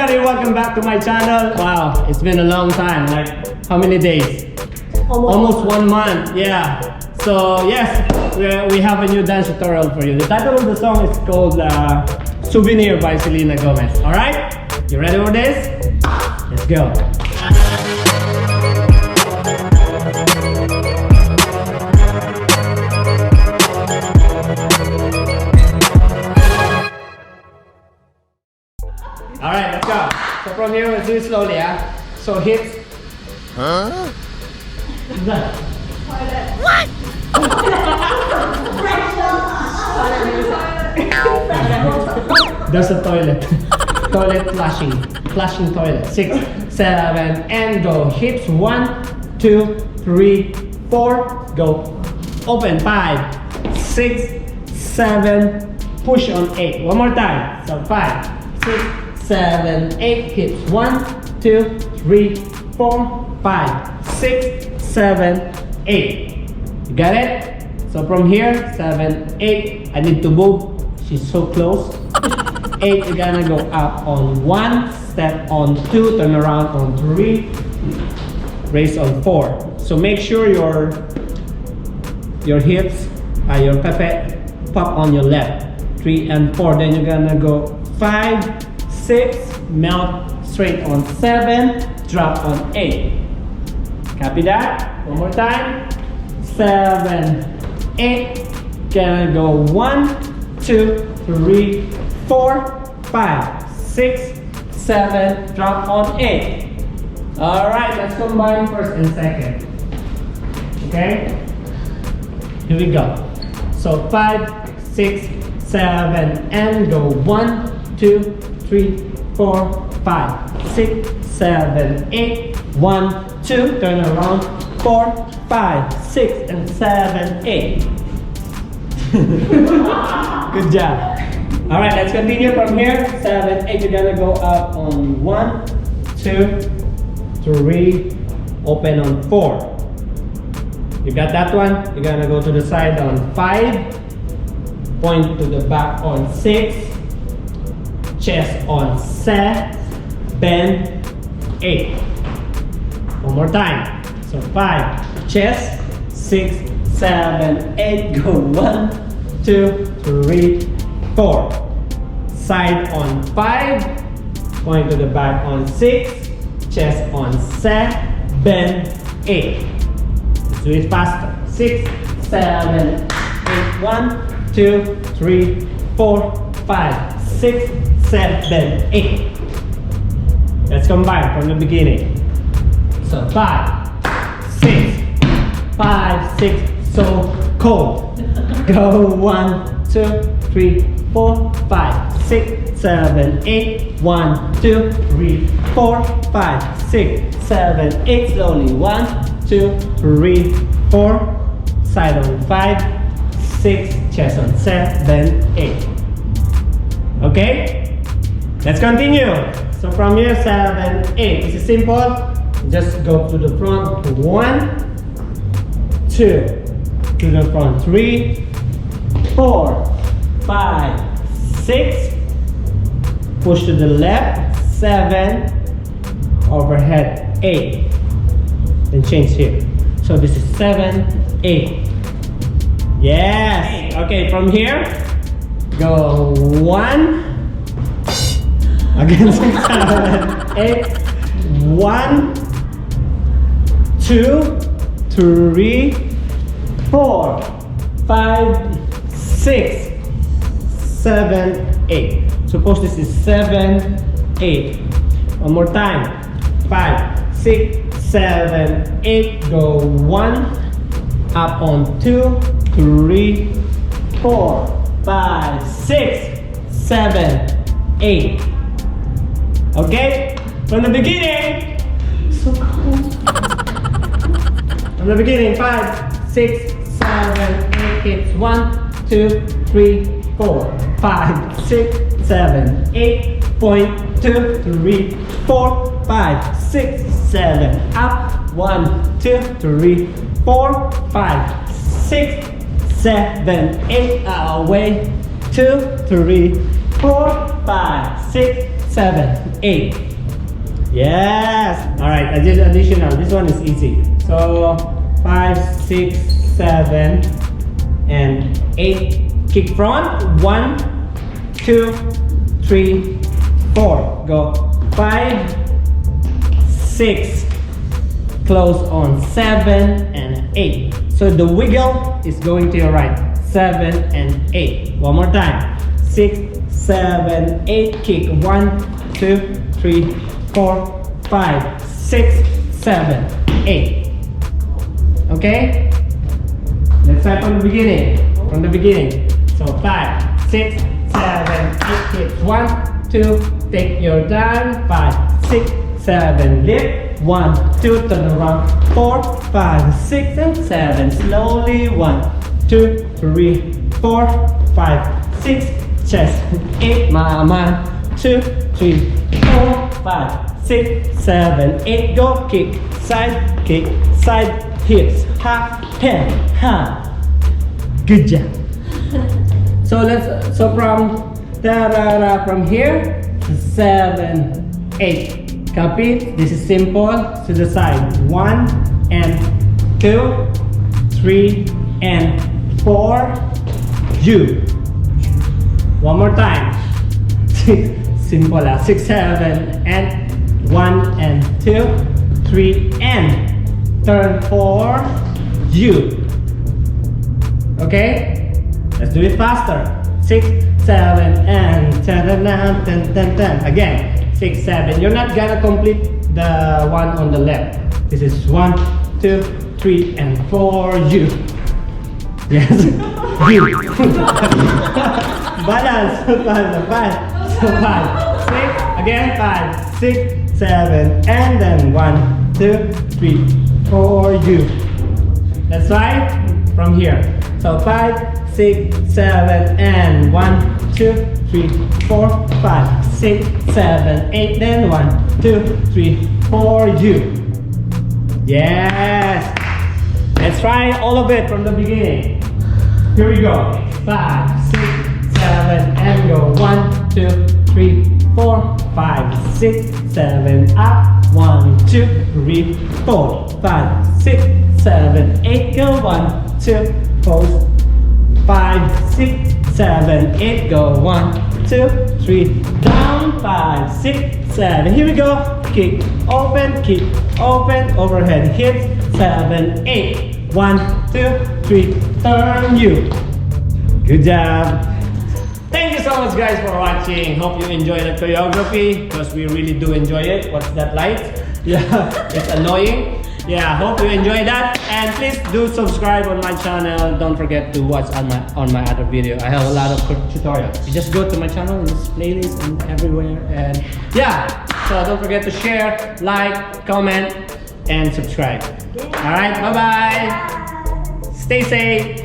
everybody, welcome back to my channel. Wow, it's been a long time, like how many days? Almost 1 month, yeah. So yes, we have a new dance tutorial for you. The title of the song is called Souvenir by Selena Gomez. Alright, you ready for this? Let's go. Alright, let's go. So from here, we'll do it slowly, yeah? So hips. Huh? What's that? What? There's a toilet. Toilet flushing. Flushing toilet. 6, 7, and go. Hips. 1, 2, 3, 4. Go. Open. 5, 6, 7. Push on 8. One more time. So 5, 6, 7, 8. Hips. 1, 2, 3, 4, 5, 6, 7, 8. You got it? So from here, 7, 8. I need to move. She's so close. 8, you're gonna go up on 1, step on 2, turn around on 3, raise on 4. So make sure your hips, your pepe pop on your left. 3 and 4. Then you're gonna go 5, 6, melt straight on 7, drop on 8. Copy that? One more time. 7, 8. Gonna go 1, 2, 3, 4, 5, 6, 7. Drop on 8. Alright, let's combine first and second. Okay? Here we go. So 5, 6, 7, and go 1, 2, 3, 4, 5, 6, 7, 8. 1, 2, turn around. 4, 5, 6, and 7, 8. Good job. Alright, let's continue from here. 7, 8, you're gonna go up on 1, 2, 3, open on 4. You got that one? You're gonna go to the side on 5, point to the back on 6, chest on 7, 8. One more time. So 5, chest, 6, 7, 8. Go 1, 2, 3, 4. Side on 5, point to the back on 6, chest on 7, 8. Let's do it faster. 6, 7, 8. 1, 2, 3, 4, 5, 6, 7, 8. Let's combine from the beginning. So 5, 6, 5, 6. So cold. Go 1, 2, 3, 4, 5, 6, 7, 8. 1, 2, 3, 4, 5, 6, 7, 8. Slowly. 1, 2, 3, 4. Side on 5, 6, chest on 7, 8. Okay? Let's continue. So from here, 7, 8. This is simple. Just go to the front. 1, 2. To the front. 3, 4, 5, 6. Push to the left. 7. Overhead. 8. Then change here. So this is 7, 8. Yes. Okay, from here, go 1. Again, 6, 7, 8. 1, 2, 3, 4, 5, 6, 7, 8. Suppose this is 7, 8. One more time. 5, 6, 7, 8. Go 1. Up on 2, 3, 4, 5, 6, 7, 8. Okay? From the beginning. So cool. From the beginning. 5, 6, 7, 8. Hips. 1, 2, 3, 4, 5, 6, 7, 8. Point 2, 3, 4, 5, 6, 7. Up. 1, 2, 3, 4, 5, 6, 7, 8. Away. 2, 3, 4, 5, 6, 7, 8. Yes. All right. I did additional. This one is easy. So 5, 6, 7, and 8. Kick front. 1, 2, 3, 4. Go 5, 6. Close on 7 and 8. So the wiggle is going to your right. 7 and 8. One more time. 6, 7, 8. Kick 1, 2, 3, 4, 5, 6, 7, 8. Okay? Let's start from the beginning. From the beginning. So 5, 6, 7, 8. Kick 1, 2. Take your time. 5, 6, 7. Lift. 1, 2. Turn around. 4, 5, 6, and 7. Slowly. 1, 2, 3, 4, 5, 6. Chest. 8. Mama. 2, 3, 4, 5, 6, 7, 8. Go. Kick. Side, hips. Ha, hand, ha. Good job. So from here to 7, 8. Copy. This is simple. To the side. 1 and 2, 3 and 4. You. One more time. Simple. 6, 7 and 1 and 2, 3 and turn 4. You. Okay? Let's do it faster. 6, 7 and 10, 10, 10, 10. Again. 6, 7. You're not gonna complete the one on the left. This is 1, 2, 3 and 4. You. Yes. You. Balance. 5, 5, 6. Again. 5, 6, 7 and then 1, 2, 3, 4. You. That's right. From here. So 5, 6, 7 and 1, 2, 3, 4, 5, 6, 7, 8. Then 1, 2, 3, 4. You. Yes. Let's try all of it from the beginning. Here we go. 5, 6, 7 and go. 1, 2, 3, 4, 5, 6, 7. Up. 1, 2, 3, 4, 5, 6, 7, 8. Go. 1, 2, 4, 5, 6, 7, 8. Go. 1, 2, 3. Down. 5, 6, 7. Here we go. Kick. Open. Overhead. Hips. 7, 8. 1, 2, 3. Turn. You. Good job. Thank you so much guys for watching. Hope you enjoy the choreography because we really do enjoy it. What's that light? Yeah, it's annoying. Yeah, hope you enjoy that. And please do subscribe on my channel. Don't forget to watch on my other video. I have a lot of tutorials. You just go to my channel and this playlist and everywhere. And yeah, so don't forget to share, like, comment, and subscribe. Alright, bye bye. Stay safe.